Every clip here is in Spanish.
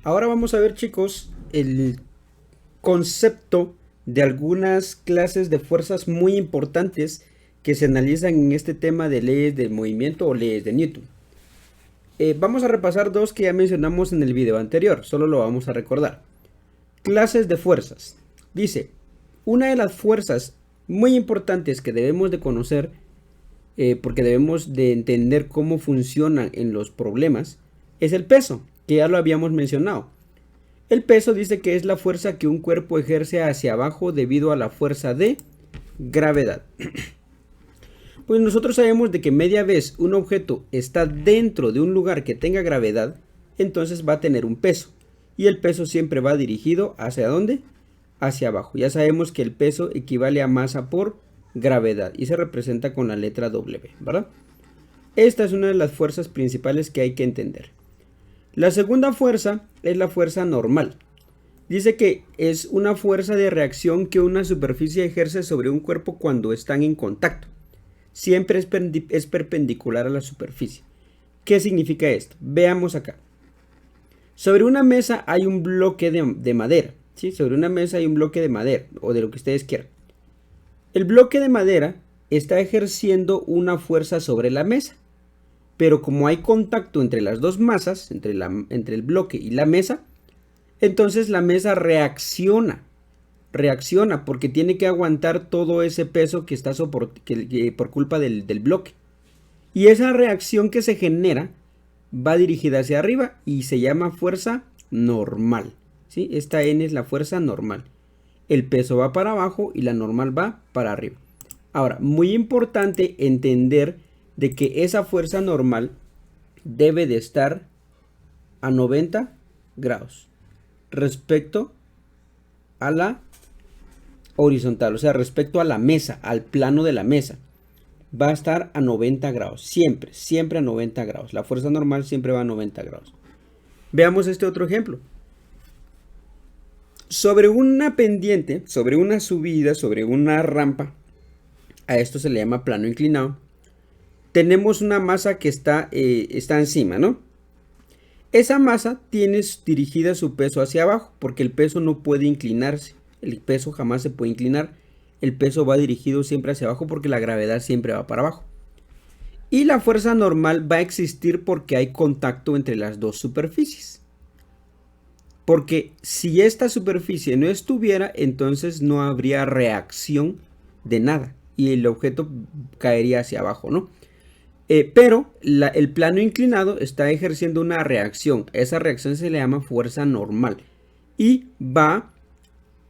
Ahora vamos a ver, chicos, el concepto de algunas clases de fuerzas muy importantes que se analizan en este tema de leyes del movimiento o leyes de Newton. Vamos a repasar dos que ya mencionamos en el video anterior, solo lo vamos a recordar. Clases de fuerzas. Dice, una de las fuerzas muy importantes que debemos de conocer, porque debemos de entender cómo funcionan en los problemas, es el peso, que ya lo habíamos mencionado. El peso dice que es la fuerza que un cuerpo ejerce hacia abajo debido a la fuerza de gravedad. Pues nosotros sabemos de que media vez un objeto está dentro de un lugar que tenga gravedad, entonces va a tener un peso. Y el peso siempre va dirigido ¿hacia dónde? Hacia abajo. Ya sabemos que el peso equivale a masa por gravedad y se representa con la letra W, ¿verdad? Esta es una de las fuerzas principales que hay que entender. La segunda fuerza es la fuerza normal. Dice que es una fuerza de reacción que una superficie ejerce sobre un cuerpo cuando están en contacto. Siempre es perpendicular a la superficie. ¿Qué significa esto? Veamos acá. Sobre una mesa hay un bloque de madera. ¿Sí? Sobre una mesa hay un bloque de madera o de lo que ustedes quieran. El bloque de madera está ejerciendo una fuerza sobre la mesa. Pero como hay contacto entre las dos masas, entre el bloque y la mesa, entonces la mesa reacciona porque tiene que aguantar todo ese peso que está por culpa del bloque. Y esa reacción que se genera va dirigida hacia arriba y se llama fuerza normal. ¿Sí? Esta N es la fuerza normal. El peso va para abajo y la normal va para arriba. Ahora, muy importante entender de que esa fuerza normal debe de estar a 90 grados respecto a la horizontal, o sea, respecto a la mesa, al plano de la mesa. Va a estar a 90 grados, siempre a 90 grados. La fuerza normal siempre va a 90 grados. Veamos este otro ejemplo. Sobre una pendiente, sobre una subida, sobre una rampa, a esto se le llama plano inclinado, tenemos una masa que está encima, ¿no? Esa masa tiene dirigida su peso hacia abajo, porque el peso no puede inclinarse. El peso jamás se puede inclinar. El peso va dirigido siempre hacia abajo porque la gravedad siempre va para abajo. Y la fuerza normal va a existir porque hay contacto entre las dos superficies. Porque si esta superficie no estuviera, entonces no habría reacción de nada. Y el objeto caería hacia abajo, ¿no? Pero el plano inclinado está ejerciendo una reacción. Esa reacción se le llama fuerza normal. Y va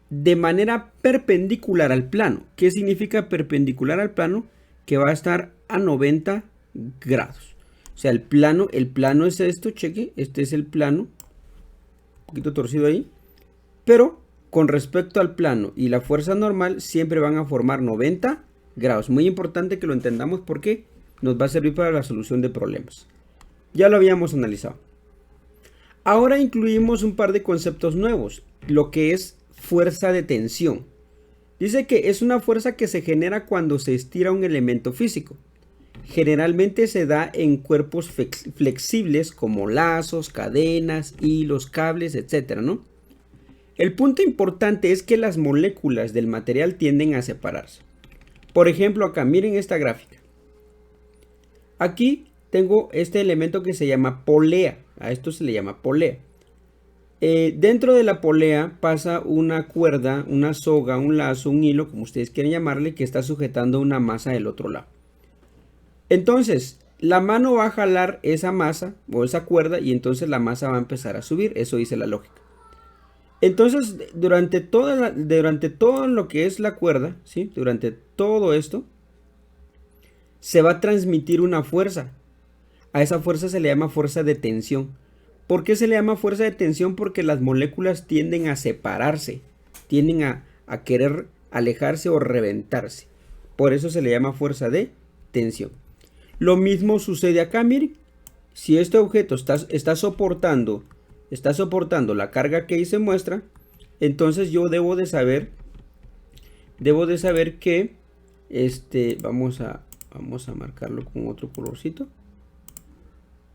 de manera perpendicular al plano. ¿Qué significa perpendicular al plano? Que va a estar a 90 grados. O sea, el plano es esto, cheque. Este es el plano. Un poquito torcido ahí. Pero con respecto al plano y la fuerza normal siempre van a formar 90 grados. Muy importante que lo entendamos porque nos va a servir para la solución de problemas. Ya lo habíamos analizado. Ahora incluimos un par de conceptos nuevos. Lo que es fuerza de tensión. Dice que es una fuerza que se genera cuando se estira un elemento físico. Generalmente se da en cuerpos flexibles como lazos, cadenas, hilos, cables, etc., ¿no? El punto importante es que las moléculas del material tienden a separarse. Por ejemplo, acá miren esta gráfica. Aquí tengo este elemento que se llama polea. A esto se le llama polea. Dentro de la polea pasa una cuerda, una soga, un lazo, un hilo, como ustedes quieren llamarle, que está sujetando una masa del otro lado. Entonces, la mano va a jalar esa masa o esa cuerda y entonces la masa va a empezar a subir. Eso dice la lógica. Entonces, durante todo lo que es la cuerda, ¿sí? Durante todo esto, se va a transmitir una fuerza. A esa fuerza se le llama fuerza de tensión. ¿Por qué se le llama fuerza de tensión? Porque las moléculas tienden a separarse, tienden a querer alejarse o reventarse. Por eso se le llama fuerza de tensión. Lo mismo sucede acá, miren. Si este objeto está soportando la carga que ahí se muestra, entonces yo debo de saber que vamos a marcarlo con otro colorcito.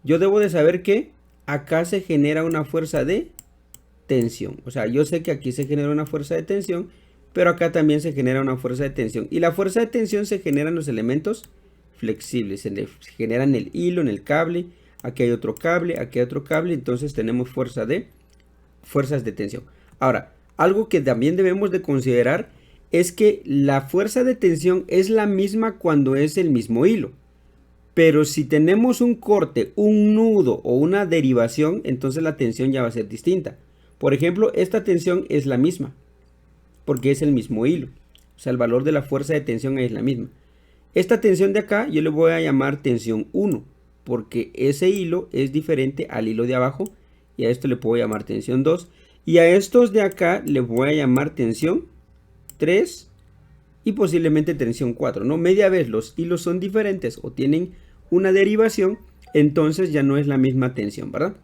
Yo debo de saber que acá se genera una fuerza de tensión. O sea, yo sé que aquí se genera una fuerza de tensión, pero acá también se genera una fuerza de tensión. Y la fuerza de tensión se genera en los elementos flexibles. Se genera en el hilo, en el cable. Aquí hay otro cable, aquí hay otro cable. Entonces tenemos fuerzas de tensión. Ahora, algo que también debemos de considerar es que la fuerza de tensión es la misma cuando es el mismo hilo. Pero si tenemos un corte, un nudo o una derivación, entonces la tensión ya va a ser distinta. Por ejemplo, esta tensión es la misma, porque es el mismo hilo. O sea, el valor de la fuerza de tensión es la misma. Esta tensión de acá yo le voy a llamar tensión 1, porque ese hilo es diferente al hilo de abajo. Y a esto le puedo llamar tensión 2. Y a estos de acá le voy a llamar tensión 3 y posiblemente tensión 4, ¿no? Media vez los hilos son diferentes o tienen una derivación, entonces ya no es la misma tensión, ¿verdad?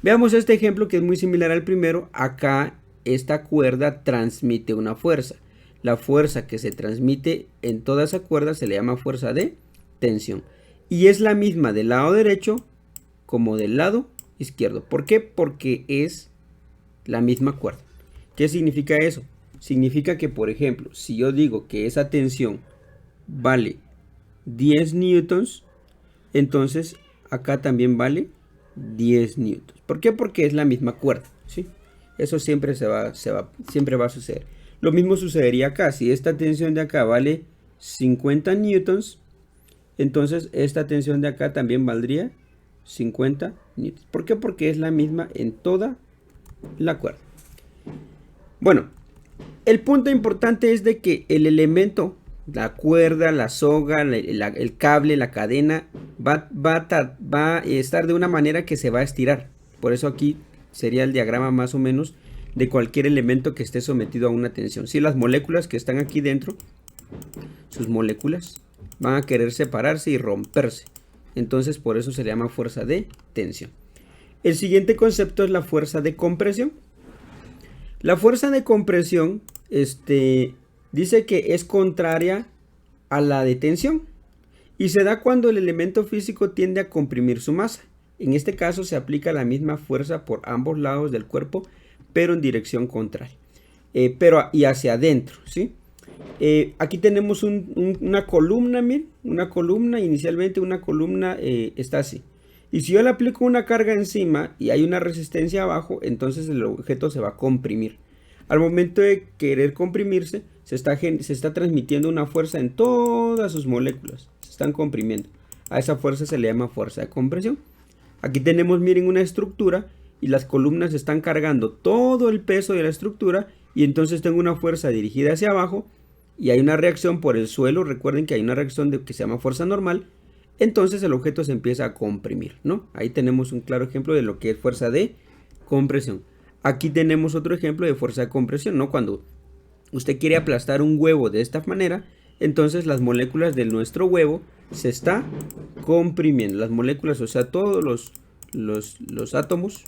Veamos este ejemplo que es muy similar al primero. Acá esta cuerda transmite una fuerza. La fuerza que se transmite en toda esa cuerda se le llama fuerza de tensión. Y es la misma del lado derecho como del lado izquierdo. ¿Por qué? Porque es la misma cuerda. ¿Qué significa eso? Significa que, por ejemplo, si yo digo que esa tensión vale 10 newtons, entonces acá también vale 10 newtons. ¿Por qué? Porque es la misma cuerda, ¿sí? Eso siempre siempre va a suceder. Lo mismo sucedería acá. Si esta tensión de acá vale 50 newtons, entonces esta tensión de acá también valdría 50 newtons. ¿Por qué? Porque es la misma en toda la cuerda. Bueno, el punto importante es de que el elemento, la cuerda, la soga, el cable, la cadena, va a estar de una manera que se va a estirar. Por eso aquí sería el diagrama más o menos de cualquier elemento que esté sometido a una tensión. Si las moléculas que están aquí dentro, sus moléculas van a querer separarse y romperse. Entonces por eso se le llama fuerza de tensión. El siguiente concepto es la fuerza de compresión. La fuerza de compresión dice que es contraria a la de tensión y se da cuando el elemento físico tiende a comprimir su masa. En este caso se aplica la misma fuerza por ambos lados del cuerpo, pero en dirección contraria, y hacia adentro, ¿sí? Aquí tenemos una columna, miren, inicialmente una columna está así. Y si yo le aplico una carga encima y hay una resistencia abajo, entonces el objeto se va a comprimir. Al momento de querer comprimirse, se está transmitiendo una fuerza en todas sus moléculas. Se están comprimiendo. A esa fuerza se le llama fuerza de compresión. Aquí tenemos, miren, una estructura y las columnas están cargando todo el peso de la estructura y entonces tengo una fuerza dirigida hacia abajo y hay una reacción por el suelo. Recuerden que hay una reacción que se llama fuerza normal. Entonces el objeto se empieza a comprimir, ¿no? Ahí tenemos un claro ejemplo de lo que es fuerza de compresión. Aquí tenemos otro ejemplo de fuerza de compresión, ¿no? Cuando usted quiere aplastar un huevo de esta manera, entonces las moléculas de nuestro huevo se está comprimiendo. Las moléculas, o sea, todos los átomos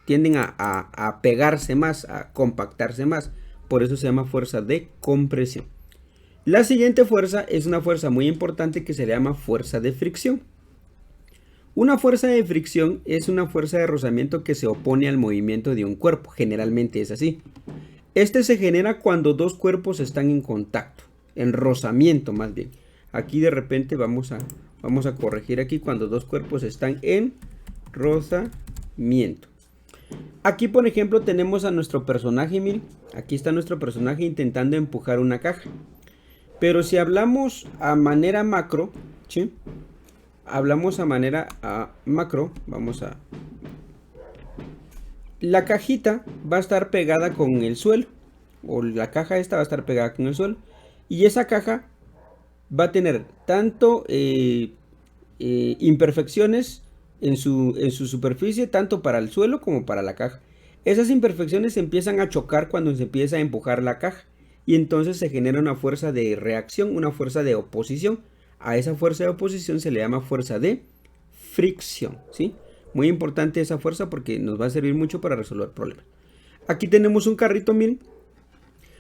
tienden a pegarse más, a compactarse más. Por eso se llama fuerza de compresión. La siguiente fuerza es una fuerza muy importante que se le llama fuerza de fricción. Una fuerza de fricción es una fuerza de rozamiento que se opone al movimiento de un cuerpo. Generalmente es así. Este se genera cuando dos cuerpos están en contacto, en rozamiento más bien. Aquí de repente vamos a corregir aquí cuando dos cuerpos están en rozamiento. Aquí, por ejemplo, tenemos a nuestro personaje, miren. Aquí está nuestro personaje intentando empujar una caja. Pero si hablamos a manera macro, ¿sí? Hablamos a manera macro, la cajita va a estar pegada con el suelo, o la caja esta va a estar pegada con el suelo, y esa caja va a tener tanto imperfecciones en su superficie, tanto para el suelo como para la caja. Esas imperfecciones empiezan a chocar cuando se empieza a empujar la caja. Y entonces se genera una fuerza de reacción, una fuerza de oposición. A esa fuerza de oposición se le llama fuerza de fricción, ¿sí? Muy importante esa fuerza porque nos va a servir mucho para resolver problemas. Aquí tenemos un carrito, miren.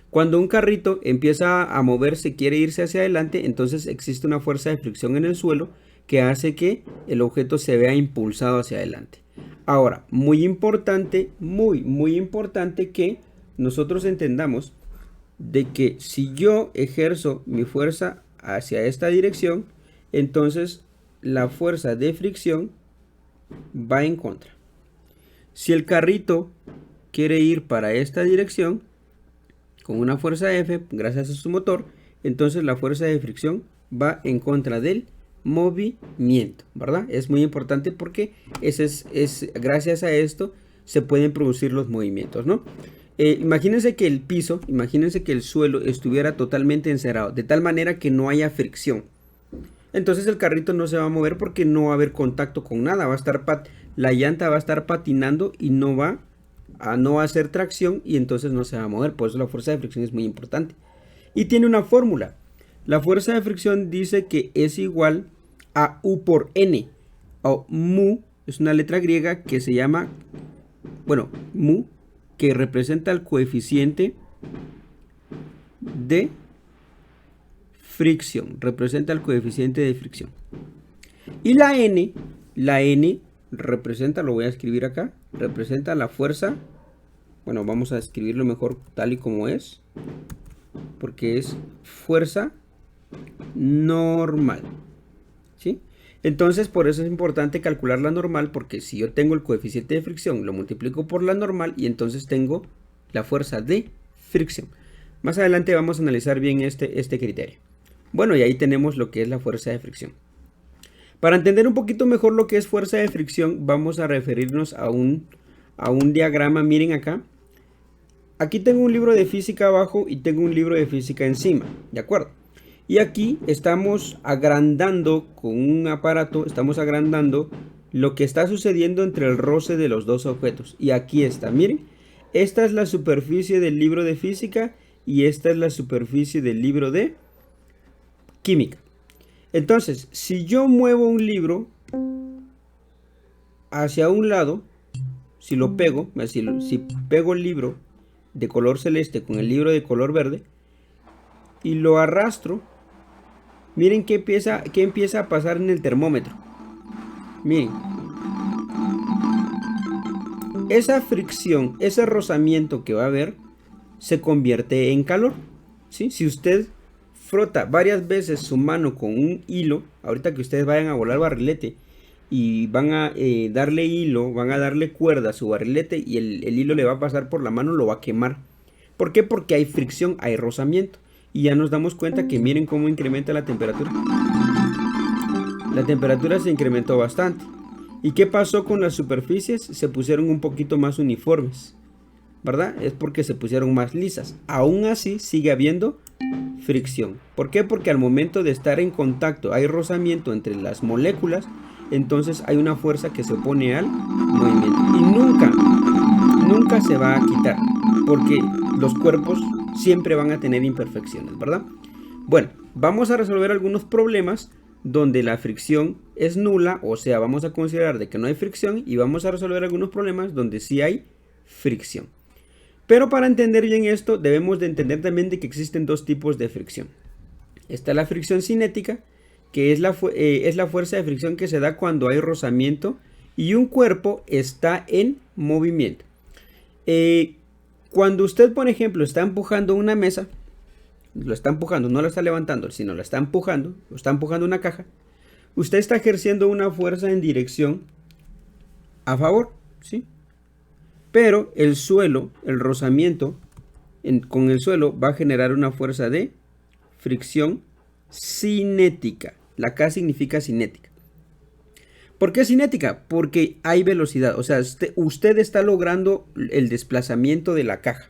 Cuando un carrito empieza a moverse, quiere irse hacia adelante, entonces existe una fuerza de fricción en el suelo que hace que el objeto se vea impulsado hacia adelante. Ahora, muy importante, muy importante que nosotros entendamos de que si yo ejerzo mi fuerza hacia esta dirección, entonces la fuerza de fricción va en contra. Si el carrito quiere ir para esta dirección con una fuerza F gracias a su motor, entonces la fuerza de fricción va en contra del movimiento, ¿verdad? Es muy importante porque gracias a esto se pueden producir los movimientos, ¿no? Imagínense que el piso, imagínense que el suelo estuviera totalmente encerrado, de tal manera que no haya fricción. Entonces el carrito no se va a mover porque no va a haber contacto con nada, va a estar la llanta va a estar patinando y no va a hacer tracción y entonces no se va a mover. Por eso la fuerza de fricción es muy importante. Y tiene una fórmula. La fuerza de fricción dice que es igual a U por N. O mu es una letra griega que se llama, bueno, mu, que representa el coeficiente de fricción. Representa el coeficiente de fricción. Y la N representa, lo voy a escribir acá, representa la fuerza. Bueno, vamos a escribirlo mejor tal y como es, porque es fuerza normal, ¿sí? Entonces, por eso es importante calcular la normal, porque si yo tengo el coeficiente de fricción, lo multiplico por la normal y entonces tengo la fuerza de fricción. Más adelante vamos a analizar bien este criterio. Bueno, y ahí tenemos lo que es la fuerza de fricción. Para entender un poquito mejor lo que es fuerza de fricción, vamos a referirnos a un diagrama. Miren acá. Aquí tengo un libro de física abajo y tengo un libro de física encima, ¿de acuerdo? Y aquí estamos agrandando con un aparato, estamos agrandando lo que está sucediendo entre el roce de los dos objetos. Y aquí está, miren, esta es la superficie del libro de física y esta es la superficie del libro de química. Entonces, si yo muevo un libro hacia un lado, si lo pego, si pego el libro de color celeste con el libro de color verde y lo arrastro, miren qué empieza a pasar en el termómetro. Miren, esa fricción, ese rozamiento que va a haber se convierte en calor, ¿sí? Si usted frota varias veces su mano con un hilo, ahorita que ustedes vayan a volar barrilete y van a darle hilo, van a darle cuerda a su barrilete y el hilo le va a pasar por la mano, lo va a quemar. ¿Por qué? Porque hay fricción, hay rozamiento. Y ya nos damos cuenta que miren cómo incrementa la temperatura. La temperatura se incrementó bastante. ¿Y qué pasó con las superficies? Se pusieron un poquito más uniformes, ¿verdad? Es porque se pusieron más lisas. Aún así sigue habiendo fricción. ¿Por qué? Porque al momento de estar en contacto hay rozamiento entre las moléculas, entonces hay una fuerza que se opone al movimiento. Y nunca se va a quitar, porque los cuerpos siempre van a tener imperfecciones, ¿verdad? Bueno, vamos a resolver algunos problemas donde la fricción es nula, o sea, vamos a considerar de que no hay fricción, y vamos a resolver algunos problemas donde sí hay fricción. Pero para entender bien esto, debemos de entender también de que existen dos tipos de fricción. Está la fricción cinética, que es la fuerza de fricción que se da cuando hay rozamiento y un cuerpo está en movimiento. Cuando usted, por ejemplo, está empujando una mesa, lo está empujando, no lo está levantando, sino lo está empujando una caja, usted está ejerciendo una fuerza en dirección a favor, ¿sí? Pero el suelo, el rozamiento con el suelo va a generar una fuerza de fricción cinética. La K significa cinética. ¿Por qué cinética? Porque hay velocidad. O sea, usted está logrando el desplazamiento de la caja.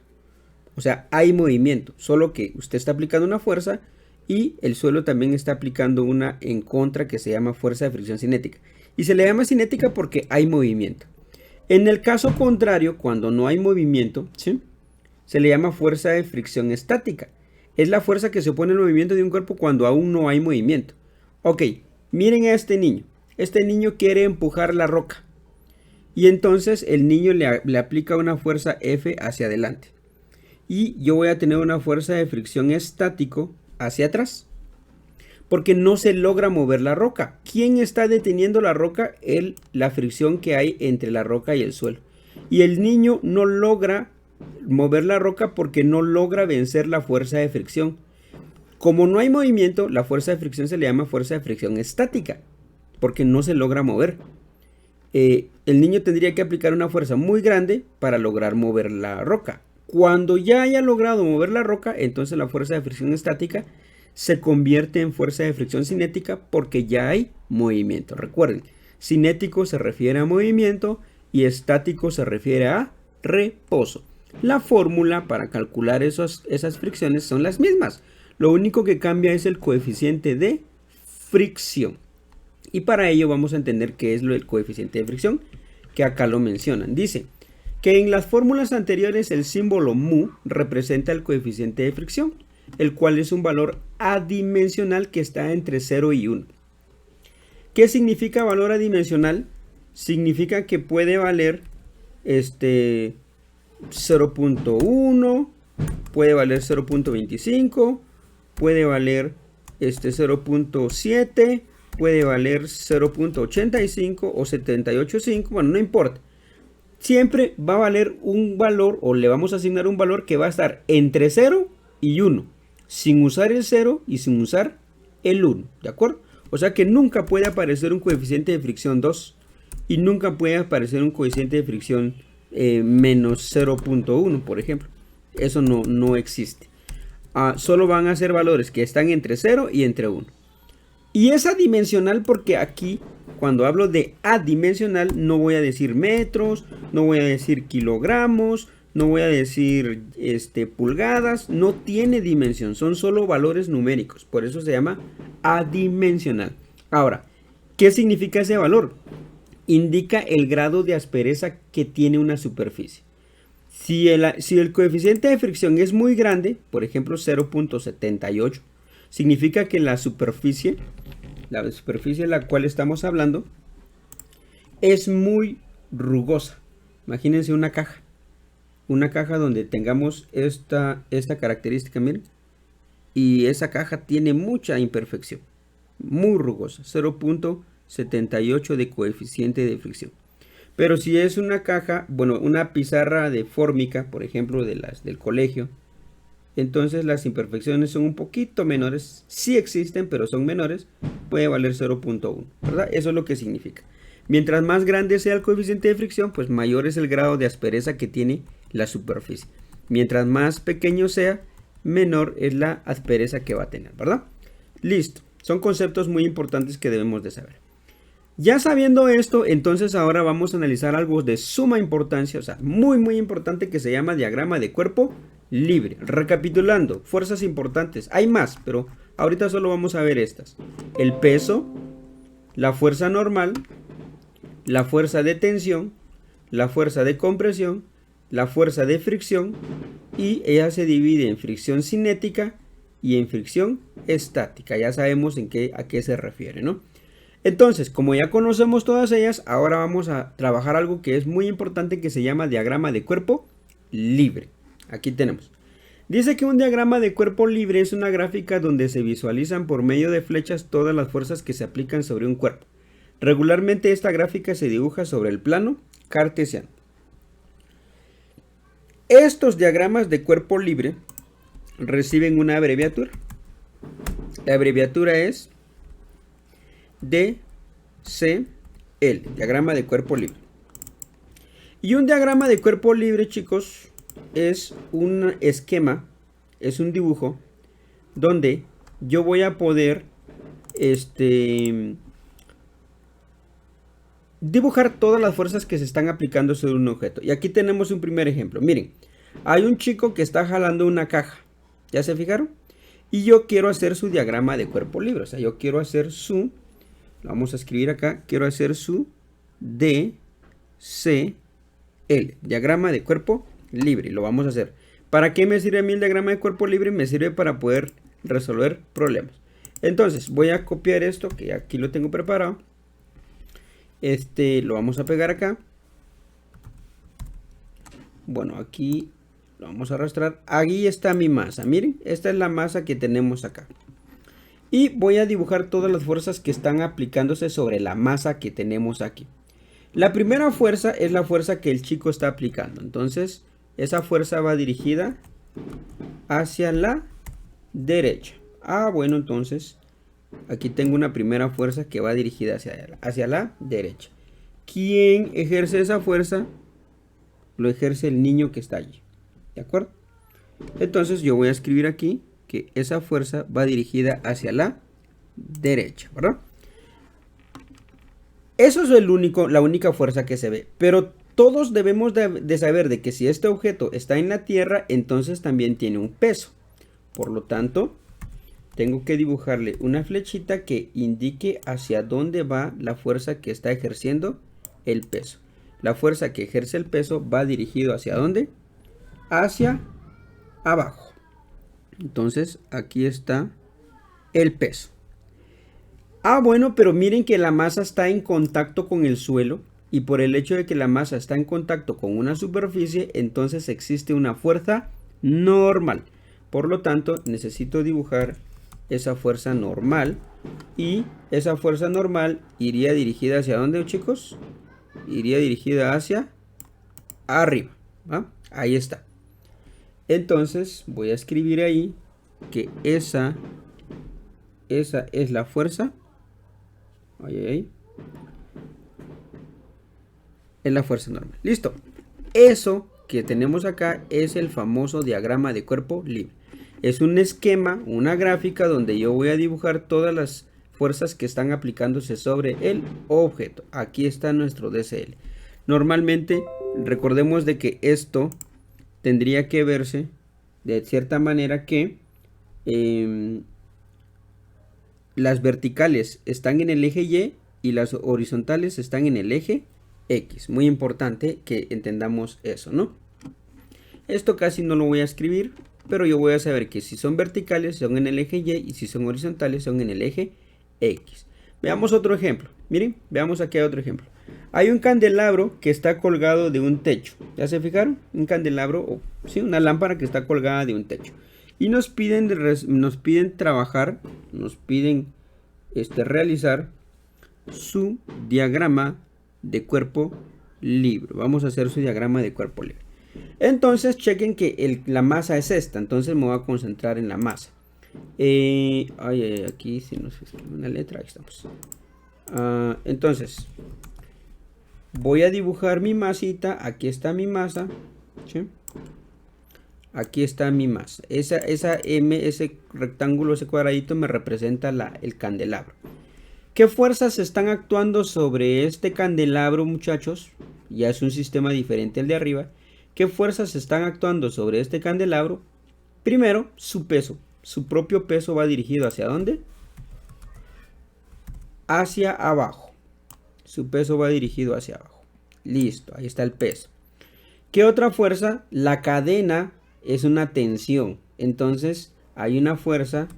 O sea, hay movimiento. Solo que usted está aplicando una fuerza y el suelo también está aplicando una en contra que se llama fuerza de fricción cinética. Y se le llama cinética porque hay movimiento. En el caso contrario, cuando no hay movimiento, ¿sí?, se le llama fuerza de fricción estática. Es la fuerza que se opone al movimiento de un cuerpo cuando aún no hay movimiento. Ok, miren a este niño. Este niño quiere empujar la roca. Y entonces el niño le aplica una fuerza F hacia adelante. Y yo voy a tener una fuerza de fricción estático hacia atrás. Porque no se logra mover la roca. ¿Quién está deteniendo la roca? La fricción que hay entre la roca y el suelo. Y el niño no logra mover la roca porque no logra vencer la fuerza de fricción. Como no hay movimiento, la fuerza de fricción se le llama fuerza de fricción estática, porque no se logra mover. El niño tendría que aplicar una fuerza muy grande para lograr mover la roca. Cuando ya haya logrado mover la roca, entonces la fuerza de fricción estática se convierte en fuerza de fricción cinética porque ya hay movimiento. Recuerden, cinético se refiere a movimiento y estático se refiere a reposo. La fórmula para calcular esas fricciones son las mismas. Lo único que cambia es el coeficiente de fricción. Y para ello vamos a entender qué es el coeficiente de fricción, que acá lo mencionan. Dice que en las fórmulas anteriores el símbolo mu representa el coeficiente de fricción, el cual es un valor adimensional que está entre 0 y 1. ¿Qué significa valor adimensional? Significa que puede valer 0.1, puede valer 0.25, puede valer 0.7, puede valer 0.85 o 78.5, bueno, no importa. Siempre va a valer un valor, o le vamos a asignar un valor que va a estar entre 0 y 1, sin usar el 0 y sin usar el 1, ¿de acuerdo? O sea que nunca puede aparecer un coeficiente de fricción 2 y nunca puede aparecer un coeficiente de fricción menos 0.1, por ejemplo. Eso no existe. Solo van a ser valores que están entre 0 y entre 1. Y es adimensional porque aquí, cuando hablo de adimensional, no voy a decir metros, no voy a decir kilogramos, no voy a decir pulgadas, no tiene dimensión, son solo valores numéricos, por eso se llama adimensional. Ahora, ¿qué significa ese valor? Indica el grado de aspereza que tiene una superficie. Si el coeficiente de fricción es muy grande, por ejemplo 0.78, significa que la superficie de la cual estamos hablando es muy rugosa. Imagínense una caja donde tengamos esta característica, miren, y esa caja tiene mucha imperfección, muy rugosa, 0.78 de coeficiente de fricción. Pero si es una caja, bueno, una pizarra de fórmica, por ejemplo, de las del colegio, entonces las imperfecciones son un poquito menores. Sí existen, pero son menores. Puede valer 0.1, ¿verdad? Eso es lo que significa. Mientras más grande sea el coeficiente de fricción, pues mayor es el grado de aspereza que tiene la superficie. Mientras más pequeño sea, menor es la aspereza que va a tener, ¿verdad? Listo. Son conceptos muy importantes que debemos de saber. Ya sabiendo esto, entonces ahora vamos a analizar algo de suma importancia, o sea, muy importante, que se llama diagrama de cuerpo libre. Recapitulando, fuerzas importantes, hay más, pero ahorita solo vamos a ver estas. El peso, la fuerza normal, la fuerza de tensión, la fuerza de compresión, la fuerza de fricción, y ella se divide en fricción cinética y en fricción estática. Ya sabemos a qué se refiere, ¿no? Entonces, como ya conocemos todas ellas, ahora vamos a trabajar algo que es muy importante, que se llama diagrama de cuerpo libre. Aquí tenemos. Dice que un diagrama de cuerpo libre es una gráfica donde se visualizan por medio de flechas todas las fuerzas que se aplican sobre un cuerpo. Regularmente esta gráfica se dibuja sobre el plano cartesiano. Estos diagramas de cuerpo libre reciben una abreviatura. La abreviatura es DCL, diagrama de cuerpo libre. Y un diagrama de cuerpo libre, chicos, es un esquema, es un dibujo donde yo voy a poder dibujar todas las fuerzas que se están aplicando sobre un objeto. Y aquí tenemos un primer ejemplo. Miren, hay un chico que está jalando una caja. ¿Ya se fijaron? Y yo quiero hacer su diagrama de cuerpo libre. O sea, yo quiero hacer su... Vamos a escribir acá. Quiero hacer su DCL. Diagrama de cuerpo libre. Lo vamos a hacer. ¿Para qué me sirve a mí el diagrama de cuerpo libre? Me sirve para poder resolver problemas. Entonces, voy a copiar esto, que aquí lo tengo preparado. Lo vamos a pegar acá. Bueno, aquí lo vamos a arrastrar. Aquí está mi masa. Miren, esta es la masa que tenemos acá. Y voy a dibujar todas las fuerzas que están aplicándose sobre la masa que tenemos aquí. La primera fuerza es la fuerza que el chico está aplicando. Entonces, esa fuerza va dirigida hacia la derecha. Bueno, entonces, aquí tengo una primera fuerza que va dirigida hacia la derecha. ¿Quién ejerce esa fuerza? Lo ejerce el niño que está allí. ¿De acuerdo? Entonces, yo voy a escribir aquí que esa fuerza va dirigida hacia la derecha, ¿verdad? Eso es la única fuerza que se ve, pero todos debemos de saber de que si este objeto está en la Tierra, entonces también tiene un peso. Por lo tanto, tengo que dibujarle una flechita que indique hacia dónde va la fuerza que está ejerciendo el peso. La fuerza que ejerce el peso va dirigido hacia dónde? Hacia abajo. Entonces, aquí está el peso. Bueno, pero miren que la masa está en contacto con el suelo y por el hecho de que la masa está en contacto con una superficie, entonces existe una fuerza normal. Por lo tanto, necesito dibujar esa fuerza normal y esa fuerza normal iría dirigida hacia ¿dónde, chicos? Iría dirigida hacia arriba, ¿va? Ahí está. Entonces, voy a escribir ahí que esa es la fuerza. Es la fuerza normal. Listo. Eso que tenemos acá es el famoso diagrama de cuerpo libre. Es un esquema, una gráfica donde yo voy a dibujar todas las fuerzas que están aplicándose sobre el objeto. Aquí está nuestro DCL. Normalmente, recordemos de que esto tendría que verse de cierta manera que las verticales están en el eje Y y las horizontales están en el eje X. Muy importante que entendamos eso, ¿no? Esto casi no lo voy a escribir, pero yo voy a saber que si son verticales son en el eje Y y si son horizontales son en el eje X. Veamos otro ejemplo. Miren, veamos aquí otro ejemplo. Hay un candelabro que está colgado de un techo. ¿Ya se fijaron? Un candelabro, sí, una lámpara que está colgada de un techo. Y nos piden trabajar, nos piden realizar su diagrama de cuerpo libre. Vamos a hacer su diagrama de cuerpo libre. Entonces, chequen que la masa es esta. Entonces me voy a concentrar en la masa. Aquí si nos escribe una letra, ahí estamos. Entonces, voy a dibujar mi masita. Aquí está mi masa. ¿Sí? Aquí está mi masa. Esa M, ese rectángulo, ese cuadradito me representa el candelabro. ¿Qué fuerzas están actuando sobre este candelabro, muchachos? Ya es un sistema diferente al de arriba. ¿Qué fuerzas están actuando sobre este candelabro? Primero, su peso. Su propio peso va dirigido ¿hacia dónde? Hacia abajo. Su peso va dirigido hacia abajo. Listo, ahí está el peso. ¿Qué otra fuerza? La cadena es una tensión. Entonces, hay una fuerza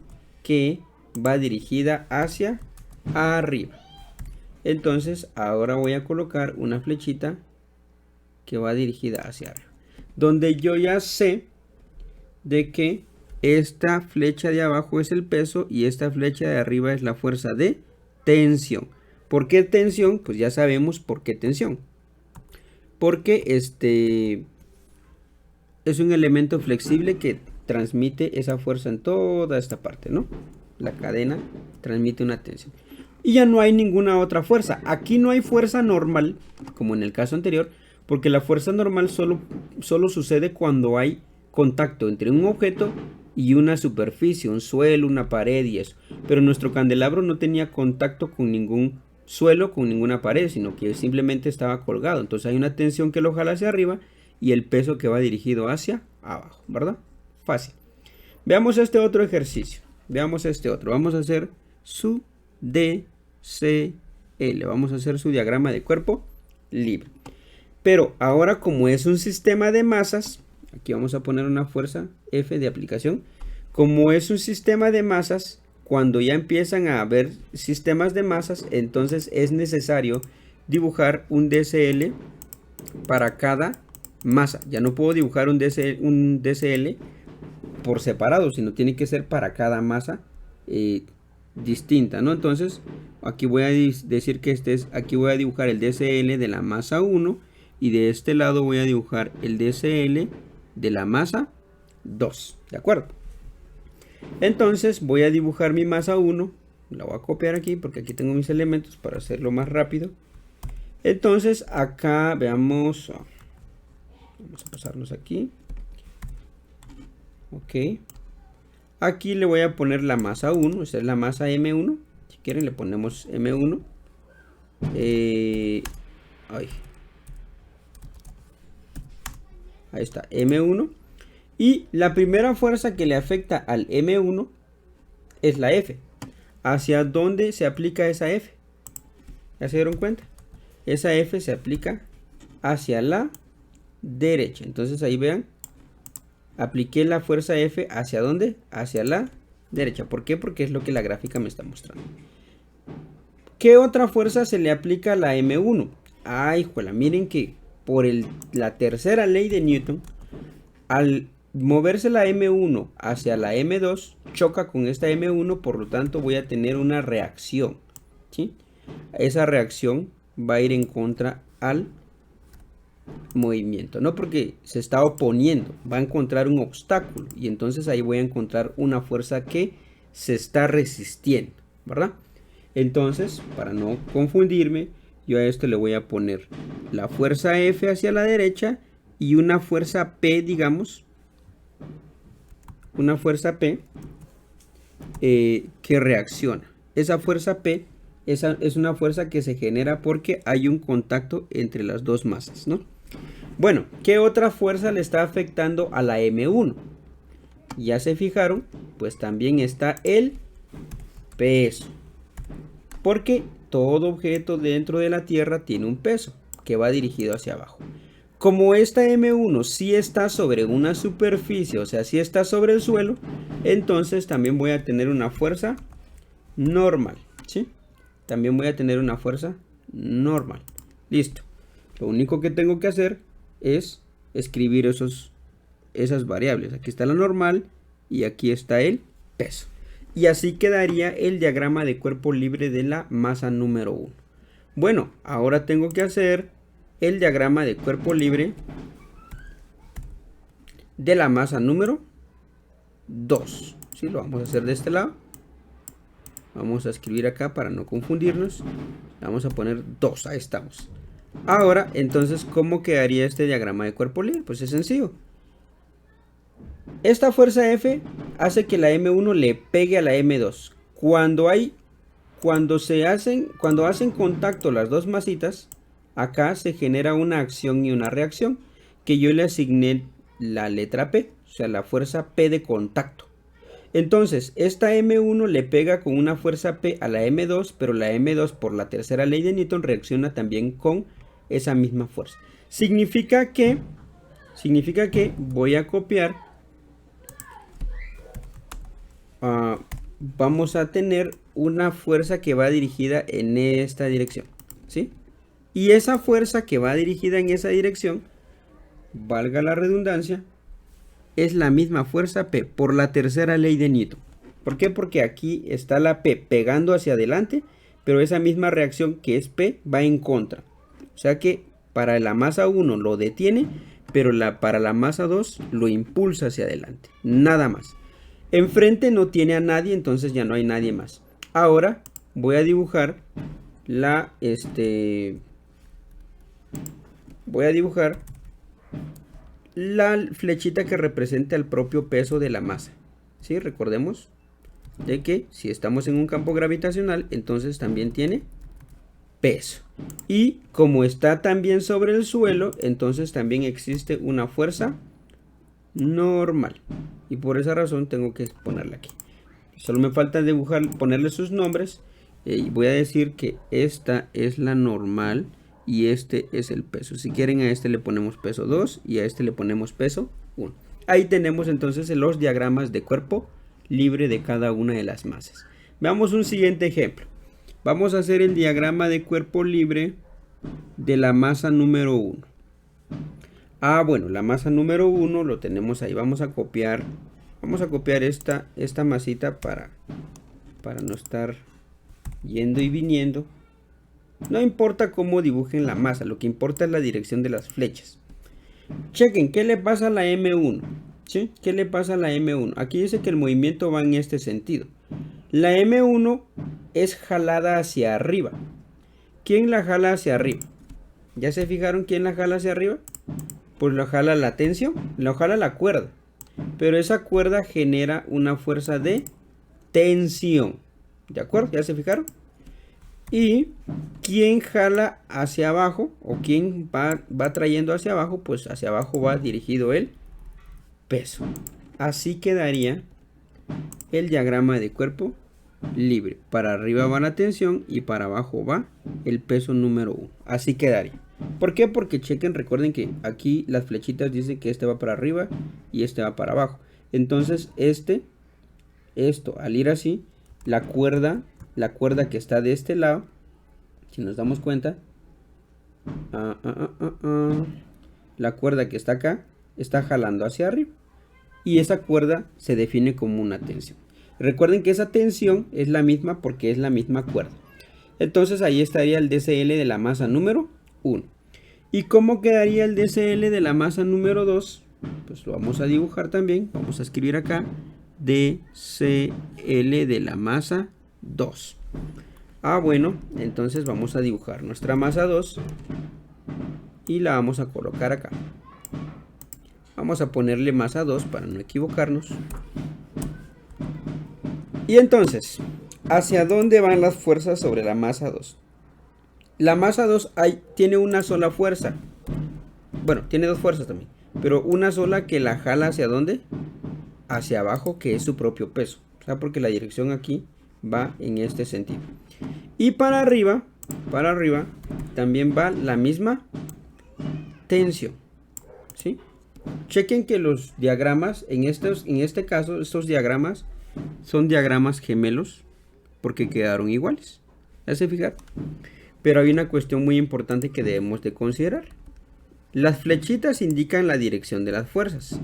que va dirigida hacia arriba. Entonces, ahora voy a colocar una flechita que va dirigida hacia arriba. Donde yo ya sé de que esta flecha de abajo es el peso y esta flecha de arriba es la fuerza de tensión. ¿Por qué tensión? Pues ya sabemos por qué tensión. Porque es un elemento flexible que transmite esa fuerza en toda esta parte, ¿no? La cadena transmite una tensión. Y ya no hay ninguna otra fuerza. Aquí no hay fuerza normal, como en el caso anterior, porque la fuerza normal solo sucede cuando hay contacto entre un objeto y una superficie, un suelo, una pared y eso. Pero nuestro candelabro no tenía contacto con ningún suelo, con ninguna pared, sino que simplemente estaba colgado. Entonces hay una tensión que lo jala hacia arriba y el peso que va dirigido hacia abajo, ¿verdad? Fácil. Veamos este otro ejercicio. Veamos este otro. Vamos a hacer su DCL. Vamos a hacer su diagrama de cuerpo libre. Pero ahora, como es un sistema de masas, aquí vamos a poner una fuerza F de aplicación. Como es un sistema de masas, cuando ya empiezan a haber sistemas de masas, entonces es necesario dibujar un DCL para cada masa. Ya no puedo dibujar un DCL por separado, sino tiene que ser para cada masa distinta, ¿no? Entonces, aquí voy a decir que aquí voy a dibujar el DSL de la masa 1 y de este lado voy a dibujar el DSL de la masa 2, ¿de acuerdo? Entonces, voy a dibujar mi masa 1, la voy a copiar aquí porque aquí tengo mis elementos para hacerlo más rápido. Entonces, acá veamos, vamos a pasarnos aquí. Ok. Aquí le voy a poner la masa 1, esta es la masa M1. Si quieren le ponemos M1. Ahí está, M1. Y la primera fuerza que le afecta al M1 es la F. ¿Hacia dónde se aplica esa F? ¿Ya se dieron cuenta? Esa F se aplica hacia la derecha. Entonces ahí vean. Apliqué la fuerza F ¿hacia dónde? Hacia la derecha. ¿Por qué? Porque es lo que la gráfica me está mostrando. ¿Qué otra fuerza se le aplica a la M1? Ay, juela, miren que por la tercera ley de Newton, al moverse la M1 hacia la M2, choca con esta M1, por lo tanto voy a tener una reacción, ¿sí? Esa reacción va a ir en contra al movimiento, no porque se está oponiendo, va a encontrar un obstáculo y entonces ahí voy a encontrar una fuerza que se está resistiendo, ¿verdad? Entonces, para no confundirme, yo a esto le voy a poner la fuerza F hacia la derecha y una fuerza P, digamos, una fuerza P que reacciona. Esa fuerza P es una fuerza que se genera porque hay un contacto entre las dos masas, ¿no? Bueno, ¿qué otra fuerza le está afectando a la M1? Ya se fijaron, pues también está el peso. Porque todo objeto dentro de la Tierra tiene un peso que va dirigido hacia abajo. Como esta M1 sí está sobre una superficie, o sea, sí está sobre el suelo, entonces también voy a tener una fuerza normal, ¿sí? También voy a tener una fuerza normal. Listo. Lo único que tengo que hacer es escribir esas variables. Aquí está la normal y aquí está el peso. Y así quedaría el diagrama de cuerpo libre de la masa número 1. Bueno, ahora tengo que hacer el diagrama de cuerpo libre de la masa número 2. ¿Sí? Lo vamos a hacer de este lado. Vamos a escribir acá para no confundirnos. Vamos a poner 2, ahí estamos. Ahora, entonces, ¿cómo quedaría este diagrama de cuerpo libre? Pues es sencillo. Esta fuerza F hace que la M1 le pegue a la M2. Cuando hacen contacto las dos masitas, acá se genera una acción y una reacción que yo le asigné la letra P, o sea, la fuerza P de contacto. Entonces, esta M1 le pega con una fuerza P a la M2, pero la M2 por la tercera ley de Newton reacciona también con esa misma fuerza. Significa que voy a copiar, vamos a tener una fuerza que va dirigida en esta dirección, ¿sí? Y esa fuerza que va dirigida en esa dirección, valga la redundancia, es la misma fuerza P por la tercera ley de Newton. ¿Por qué? Porque aquí está la P pegando hacia adelante, pero esa misma reacción que es P va en contra. O sea que para la masa 1 lo detiene, pero para la masa 2 lo impulsa hacia adelante. Nada más. Enfrente no tiene a nadie, entonces ya no hay nadie más. Ahora voy a dibujar la flechita que representa el propio peso de la masa. ¿Sí? Recordemos de que si estamos en un campo gravitacional, entonces también tiene peso. Y como está también sobre el suelo, entonces también existe una fuerza normal. Y por esa razón tengo que ponerla aquí. Solo me falta ponerle sus nombres. Y voy a decir que esta es la normal y este es el peso. Si quieren, a este le ponemos peso 2 y a este le ponemos peso 1. Ahí tenemos entonces los diagramas de cuerpo libre de cada una de las masas. Veamos un siguiente ejemplo. Vamos a hacer el diagrama de cuerpo libre de la masa número 1. Bueno, la masa número 1 lo tenemos ahí. Vamos a copiar esta masita para para no estar yendo y viniendo. No importa cómo dibujen la masa, lo que importa es la dirección de las flechas. Chequen, ¿qué le pasa a la M1? ¿Sí? ¿Qué le pasa a la M1? Aquí dice que el movimiento va en este sentido. La M1 es jalada hacia arriba. ¿Quién la jala hacia arriba? ¿Ya se fijaron quién la jala hacia arriba? Pues lo jala la tensión, lo jala la cuerda. Pero esa cuerda genera una fuerza de tensión. ¿De acuerdo? ¿Ya se fijaron? Y ¿quién jala hacia abajo? O ¿quién va trayendo hacia abajo? Pues hacia abajo va dirigido el peso. Así quedaría el diagrama de cuerpo libre. Para arriba va la tensión y para abajo va el peso número 1. Así quedaría. ¿Por qué? Porque chequen, recuerden que aquí las flechitas dicen que este va para arriba y este va para abajo. Entonces esto al ir así, la cuerda que está de este lado, si nos damos cuenta, la cuerda que está acá está jalando hacia arriba y esa cuerda se define como una tensión. Recuerden que esa tensión es la misma porque es la misma cuerda. Entonces ahí estaría el DCL de la masa número 1. ¿Y cómo quedaría el DCL de la masa número 2? Pues lo vamos a dibujar también. Vamos a escribir acá DCL de la masa 2. Bueno, entonces vamos a dibujar nuestra masa 2 y la vamos a colocar acá. Vamos a ponerle masa 2 para no equivocarnos. Y entonces, ¿hacia dónde van las fuerzas sobre la masa 2? La masa 2 tiene una sola fuerza. Bueno, tiene dos fuerzas también. Pero una sola que la jala ¿hacia dónde? Hacia abajo, que es su propio peso. O sea, porque la dirección aquí va en este sentido. Y para arriba también va la misma tensión. ¿Sí? Chequen que los diagramas, en este caso, estos diagramas son diagramas gemelos porque quedaron iguales. ¿Ya se fijaron? Pero hay una cuestión muy importante que debemos de considerar. Las flechitas indican la dirección de las fuerzas,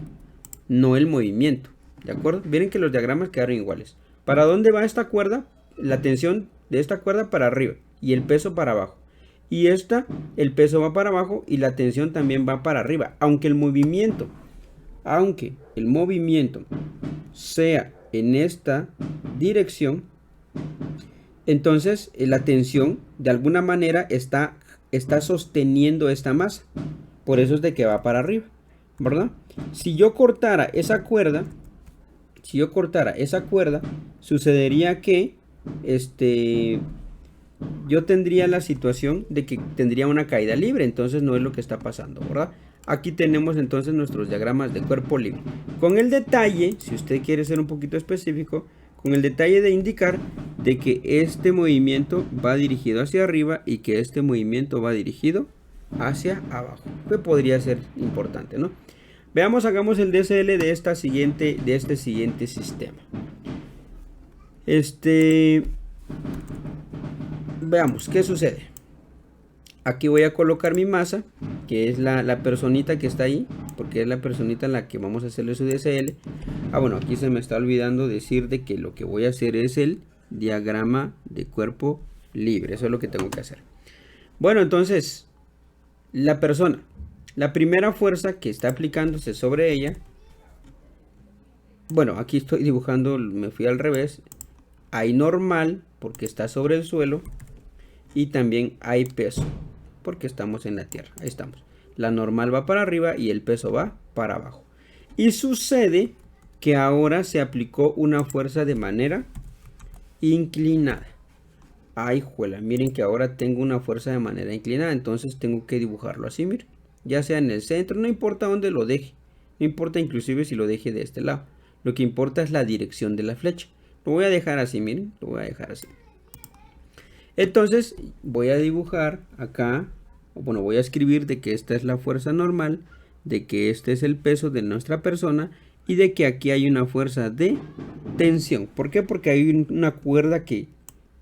no el movimiento. ¿De acuerdo? Miren que los diagramas quedaron iguales. ¿Para dónde va esta cuerda? La tensión de esta cuerda para arriba y el peso para abajo. Y el peso va para abajo y la tensión también va para arriba. Aunque el movimiento sea en esta dirección, entonces la tensión de alguna manera está sosteniendo esta masa. Por eso es de que va para arriba, ¿verdad? Si yo cortara esa cuerda, sucedería que yo tendría la situación de que tendría una caída libre. Entonces no es lo que está pasando, ¿verdad? Aquí tenemos entonces nuestros diagramas de cuerpo libre. Con el detalle, si usted quiere ser un poquito específico, con el detalle de indicar de que este movimiento va dirigido hacia arriba y que este movimiento va dirigido hacia abajo. Que podría ser importante, ¿no? Veamos, hagamos el DCL de este siguiente sistema. Veamos qué sucede. Aquí voy a colocar mi masa, que es la personita que está ahí, porque es la personita en la que vamos a hacerle su DCL. Bueno, aquí se me está olvidando decir de que lo que voy a hacer es el diagrama de cuerpo libre. Eso es lo que tengo que hacer. Bueno, entonces, la persona, la primera fuerza que está aplicándose sobre ella, bueno, aquí estoy dibujando, me fui al revés. Hay normal, porque está sobre el suelo, y también hay peso, porque estamos en la tierra. Ahí estamos. La normal va para arriba y el peso va para abajo. Y sucede que ahora se aplicó una fuerza de manera inclinada. Ay, juela, miren que ahora tengo una fuerza de manera inclinada, entonces tengo que dibujarlo así, miren. Ya sea en el centro, no importa dónde lo deje. No importa inclusive si lo deje de este lado. Lo que importa es la dirección de la flecha. Lo voy a dejar así, miren, lo voy a dejar así. Entonces voy a dibujar acá, bueno, voy a escribir de que esta es la fuerza normal, de que este es el peso de nuestra persona y de que aquí hay una fuerza de tensión. ¿Por qué? Porque hay una cuerda que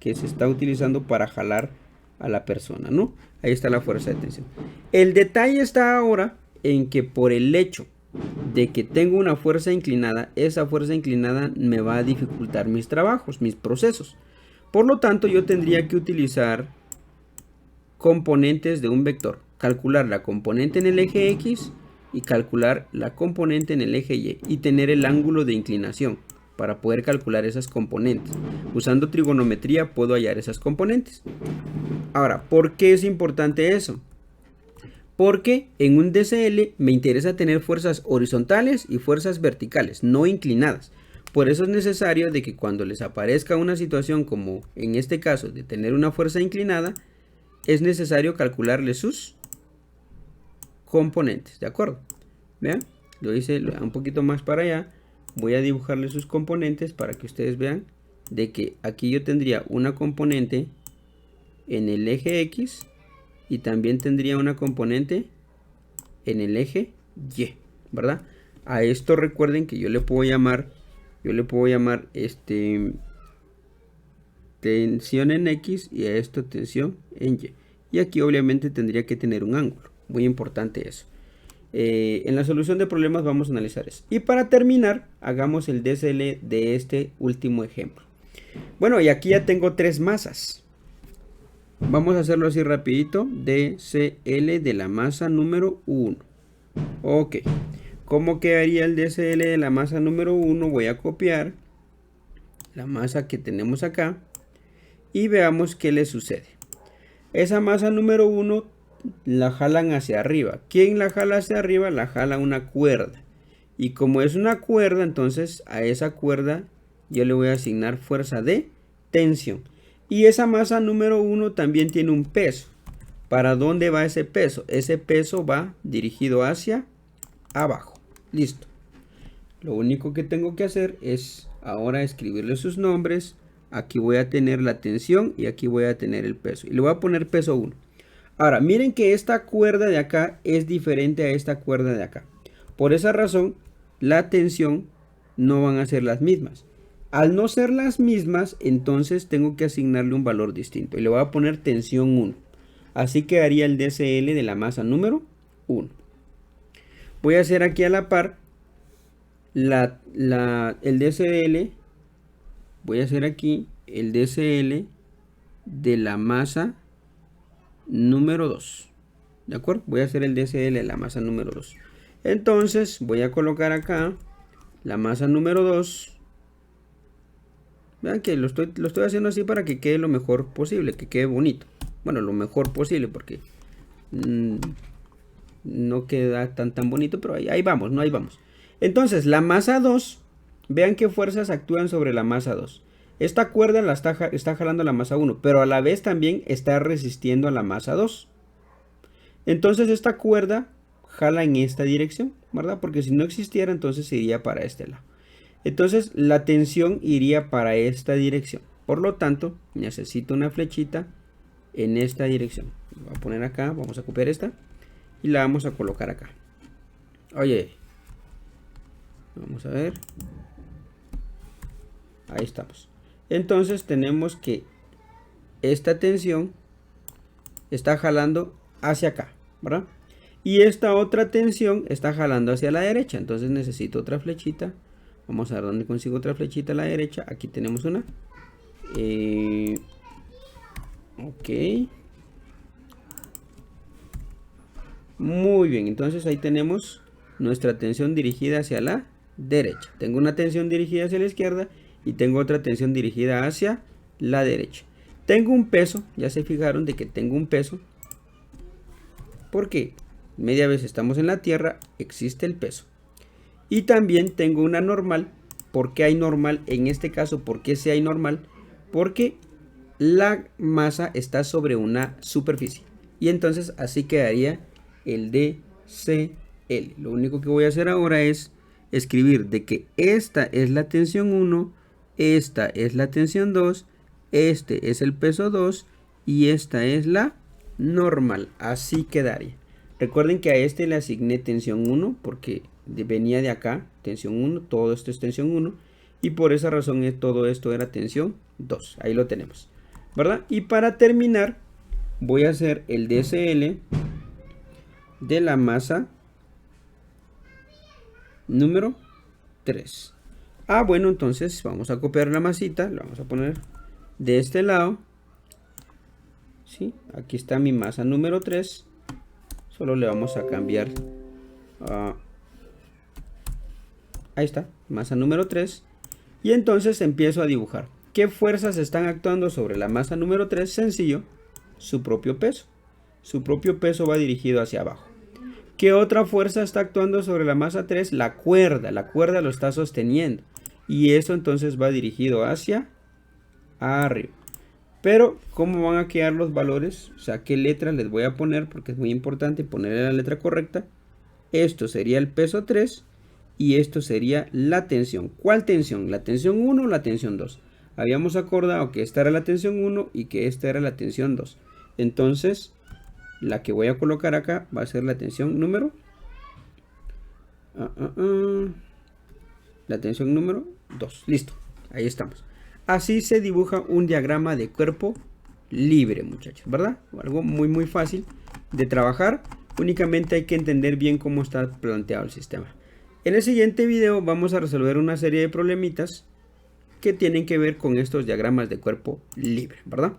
se está utilizando para jalar a la persona, ¿no? Ahí está la fuerza de tensión. El detalle está ahora en que por el hecho de que tengo una fuerza inclinada, esa fuerza inclinada me va a dificultar mis trabajos, mis procesos. Por lo tanto, yo tendría que utilizar componentes de un vector. Calcular la componente en el eje X y calcular la componente en el eje Y. Y tener el ángulo de inclinación para poder calcular esas componentes. Usando trigonometría puedo hallar esas componentes. Ahora, ¿por qué es importante eso? Porque en un DCL me interesa tener fuerzas horizontales y fuerzas verticales, no inclinadas. Por eso es necesario de que cuando les aparezca una situación como en este caso de tener una fuerza inclinada, es necesario calcularle sus componentes, ¿de acuerdo? Vean, lo hice un poquito más para allá. Voy a dibujarle sus componentes para que ustedes vean de que aquí yo tendría una componente en el eje X y también tendría una componente en el eje Y, ¿verdad? A esto recuerden que yo le puedo llamar tensión en X y a esto tensión en Y. Y aquí obviamente tendría que tener un ángulo. Muy importante eso. En la solución de problemas vamos a analizar eso. Y para terminar, hagamos el DCL de este último ejemplo. Bueno, y aquí ya tengo tres masas. Vamos a hacerlo así rapidito. DCL de la masa número 1. Ok. ¿Cómo quedaría el DCL de la masa número 1? Voy a copiar la masa que tenemos acá y veamos qué le sucede. Esa masa número 1 la jalan hacia arriba. ¿Quién la jala hacia arriba? La jala una cuerda. Y como es una cuerda, entonces a esa cuerda yo le voy a asignar fuerza de tensión. Y esa masa número 1 también tiene un peso. ¿Para dónde va ese peso? Ese peso va dirigido hacia abajo. Listo. Lo único que tengo que hacer es ahora escribirle sus nombres. Aquí voy a tener la tensión y aquí voy a tener el peso. Y le voy a poner peso 1. Ahora, miren que esta cuerda de acá es diferente a esta cuerda de acá. Por esa razón, la tensión no van a ser las mismas. Al no ser las mismas, entonces tengo que asignarle un valor distinto. Y le voy a poner tensión 1. Así quedaría el DCL de la masa número 1. Voy a hacer aquí a la par el DCL. Voy a hacer aquí el DCL de la masa número 2. ¿De acuerdo? Voy a hacer el DCL de la masa número 2. Entonces voy a colocar acá la masa número 2. Vean que lo estoy haciendo así para que quede lo mejor posible, que quede bonito. Bueno, lo mejor posible porque no queda tan bonito, pero ahí vamos, ¿no? Ahí vamos. Entonces, la masa 2, vean qué fuerzas actúan sobre la masa 2. Esta cuerda la está jalando la masa 1, pero a la vez también está resistiendo a la masa 2. Entonces, esta cuerda jala en esta dirección, ¿verdad? Porque si no existiera, entonces iría para este lado. Entonces, la tensión iría para esta dirección. Por lo tanto, necesito una flechita en esta dirección. Voy a poner acá, vamos a copiar esta y la vamos a colocar acá. Oye, vamos a ver. Ahí estamos. Entonces tenemos que esta tensión está jalando hacia acá, ¿verdad? Y esta otra tensión está jalando hacia la derecha. Entonces necesito otra flechita. Vamos a ver dónde consigo otra flechita a la derecha. Aquí tenemos una. Ok. Muy bien, entonces ahí tenemos nuestra tensión dirigida hacia la derecha. Tengo una tensión dirigida hacia la izquierda y tengo otra tensión dirigida hacia la derecha. Tengo un peso, ya se fijaron de que tengo un peso. Porque media vez estamos en la Tierra, existe el peso. Y también tengo una normal. ¿Por qué hay normal? En este caso, ¿por qué sí hay normal? Porque la masa está sobre una superficie. Y entonces así quedaría el DCL. Lo único que voy a hacer ahora es escribir de que esta es la tensión 1, esta es la tensión 2, este es el peso 2 y esta es la normal. Así quedaría. Recuerden que a este le asigné tensión 1 porque venía de acá, tensión 1, todo esto es tensión 1 y por esa razón todo esto era tensión 2. Ahí lo tenemos, ¿verdad? Y para terminar voy a hacer el DCL de la masa número 3. Ah, bueno, entonces vamos a copiar la masita, la vamos a poner de este lado. ¿Sí? Aquí está mi masa número 3. Solo le vamos a cambiar. Ahí está, masa número 3. Y entonces empiezo a dibujar. ¿Qué fuerzas están actuando sobre la masa número 3? Sencillo, su propio peso. Su propio peso va dirigido hacia abajo. ¿Qué otra fuerza está actuando sobre la masa 3? La cuerda lo está sosteniendo. Y eso entonces va dirigido hacia arriba. Pero, ¿cómo van a quedar los valores? O sea, ¿qué letra les voy a poner? Porque es muy importante ponerle la letra correcta. Esto sería el peso 3 y esto sería la tensión. ¿Cuál tensión? ¿La tensión 1 o la tensión 2? Habíamos acordado que esta era la tensión 1 y que esta era la tensión 2. Entonces, la que voy a colocar acá va a ser la tensión número... La tensión número 2. Listo, ahí estamos. Así se dibuja un diagrama de cuerpo libre, muchachos, ¿verdad? Algo muy fácil de trabajar. Únicamente hay que entender bien cómo está planteado el sistema. En el siguiente video vamos a resolver una serie de problemitas que tienen que ver con estos diagramas de cuerpo libre, ¿verdad?